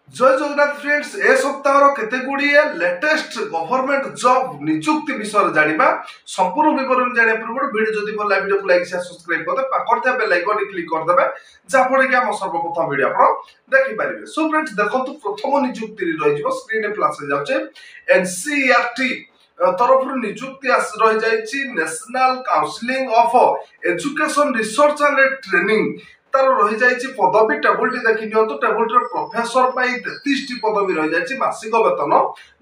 जय जगन्नाथ फ्रेंड्स ए सप्ताह केते गुड़िए लेटेस्ट गवर्नमेंट जॉब नियुक्ति विषय जानिबा संपूर्ण विवरण जाने पूर्व वीडियो जदि भल वीडियो को लाइक शेयर सब्सक्राइब करदे पाखर थे बेल आइकन क्लिक कर देबे जा फळे कि हम सर्वप्रथम वीडियो आपण देखि परिबे। सो फ्रेंड्स देखंतु प्रथम नियुक्ति रहि जिवो स्क्रीन पे फ्लैश जाउचे एनसीईआरटी तरफ नियुक्ति आस रहि जाइछि national counselling of education research and training तार रही जाइछि पदवी टेबुल टी देखि नियंतु टेबुल रे प्रोफेसर पाई 33 टी पदवी रही जाइछि मासिक वेतन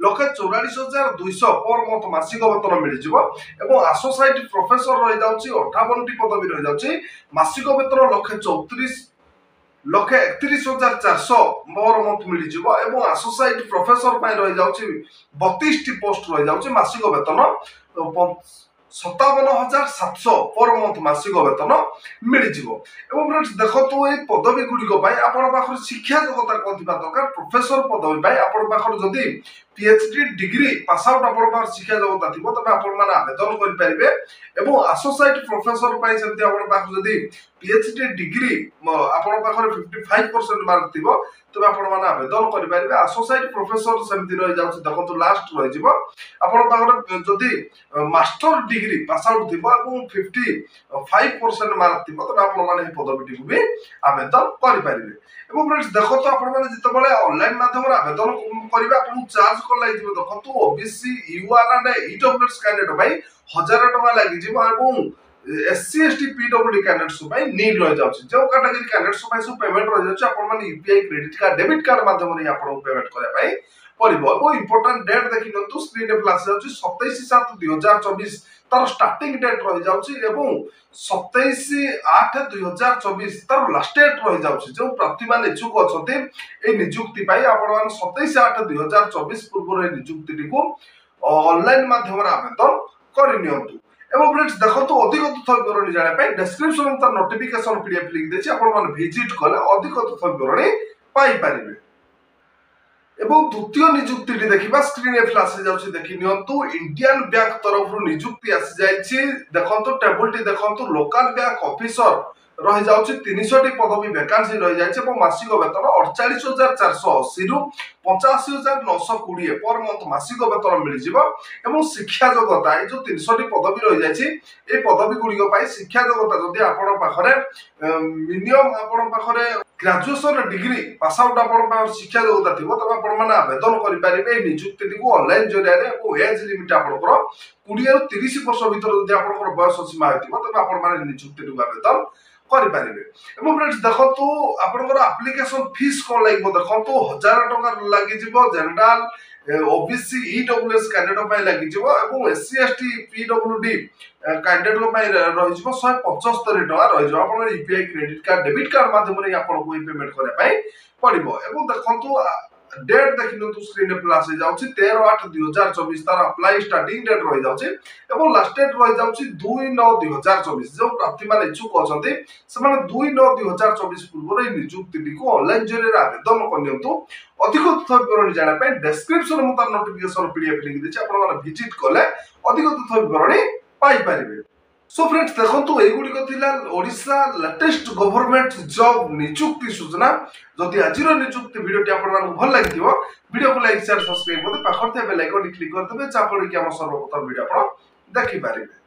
1,44,200 पर मंथ मासिक वेतन मिलि जिवो एवं एसोसिएट प्रोफेसर रही जाउछि 58 टी पदवी रही जाउछि मासिक वेतन 1,31,400 पर मंथ मिलि जिवो एवं एसोसिएट प्रोफेसर पाई रही जाउछि 32 टी पोस्ट रही जाउछि मासिक वेतन 57,700 पर मंथ मासिक वेतन मिलि जिवो। एवं फ्रेंड्स देखतो ए पदवी गुडी पाई आपण पाखर शिक्षा योग्यता कोन थिबा दरकार प्रोफेसर पदवी पाई आपण पाखर जदी पीएचडी डिग्री पास आउट आपण पाखर शिक्षा योग्यता थिबो तबे आपण माने आवेदन करि परिबे एवं एसोसिएट प्रोफेसर पाई सेमति आपण पाखर जदी पीएचडी डिग्री आपण पाखर 55% मार्क थिबो तबे आपण माने आवेदन करि परिबे। एसोसिएट प्रोफेसर सेमति रहि जाउछ देखतो लास्ट रहि जिवो आपण पाखर जदी मास्टर डिग्री पास आउट थिबो एवं 55% मार्क थिबो तबे आपण माने पदवीटी भी आवेदन करि परिबे। एवं फ्रेंड्स देखतो आपण माने जते बेले ऑनलाइन माध्यम रे आवेदन करिबे आपण चार्ज कर लागि जिवो देखतो OBC UR and EWS candidate भाई 1000 टका लागि जिवो एवं एससी एसटी पीडब्ल्यूडी कैंडिडेट्स भाई नील रहि जाउछ जो कैटेगरी कैंडिडेट्स भाई सब पेमेंट रहि जाउछ आपण माने UPI credit card debit card माध्यम रे आपण पेमेंट करे भाई पड़िबो। वो इंपोर्टेंट डेट देखि नतु स्क्रीन पे फ्लैश जाउछ 27/7/2024 तार स्टार्टिंग डेट रहि जाउछ एवं 27/8/2024 तार लास्ट डेट रहि जाउछ जो प्रार्थी माने इच्छुक अछते ए नियुक्ति पाई आपण माने 27/8/2024 पूर्व रे नियुक्ति को ऑनलाइन माध्यम रे आवेदन करि नियंतु। एवं फ्रेंड्स देखतो अधिक तथ्य विवरण जाने पाई डिस्क्रिप्शन में तार नोटिफिकेशन पीडीएफ लिंक देछि आपण माने विजिट कले अधिक तथ्य विवरण पाई परिबे। एवं द्वितीय नियुक्ति देखा स्क्रीन पे फ्लैश जाउछि देखि नियंतु इंडियन बैंक तरफ नियुक्ति आसी जाइछि देखंतु टेबुल टी देखंतु लोकल बैंक ऑफिसर रहि जाउछि 300 टी पदवी वैकेंसी रहि जाइछि एवं मासिक वेतन 48,480 रु 85,920 पर मंथ मासिक वेतन मिलि जिवो एवं शिक्षा योग्यता ए जो 300 टी पदवी रहि जाइछि ए पदवी गुडी पाई शिक्षा योग्यता जदि आपण पाखरे मिनिमम आपण पाखरे ग्रेजुएशन डिग्री पास आउट आपण पाखरे शिक्षा योग्यता थिबो तबे आपण माने आवेदन करि परिबे नियुक्ति को ऑनलाइन जरिया रे ओ एज लिमिट आपनकर 20 रु 30 वर्ष भीतर जदि आपनकर बयस सीमा हेतिबो तबे आपण माने नियुक्ति को आवेदन करि परिबे। एवं फ्रेंड्स देखंतु आपनकर एप्लीकेशन फीस कोन लागबो देखंतु 1000 टका लागि जिवो जनरल ओबीसी ईडब्ल्यूएस कैंडिडेट पाई लागि जिवो एवं एससी एसटी पीडब्ल्यूडी कैंडिडेट पाई रहि जिवो 175 टका रहि जिवो आपन UPI credit card debit card माध्यम रे आपन को पेमेंट करे पाई पड़िबो। एवं देखंतु डेट देखिनो तो स्क्रीन पे फ्लैश जाउछि 13/8/2024 तार अप्लाई स्टार्टिंग डेट रहि जाउछि एवं लास्ट डेट रहि जाउछि 2/9/2024 जो प्रार्थी माने इच्छुक अछन्ते से माने 2/9/2024 पूर्व रे नियुक्ति को ऑनलाइन जरिया आवेदन करनियंतु। अधिक तथ्य विवरण जाना पे डिस्क्रिप्शन में तार नोटिफिकेशन पीडीएफ लिंक देछि आपण माने विजिट कले अधिक तथ्य विवरण पाई परिबे। सो फ्रेंड्स देखंतु एगुडी को थिला ओडिसा लेटेस्ट गवर्नमेंट जॉब नियुक्ति सूचना जदि आजिरो नियुक्ति वीडियो टी आपण मानक भल लागिथिबो वीडियो को लाइक शेयर सब्सक्राइब करते पाखर थे बेल आइकन क्लिक कर देबे चापड़ी कि हम सर्वप्रथम वीडियो आपण देखि पारिबे।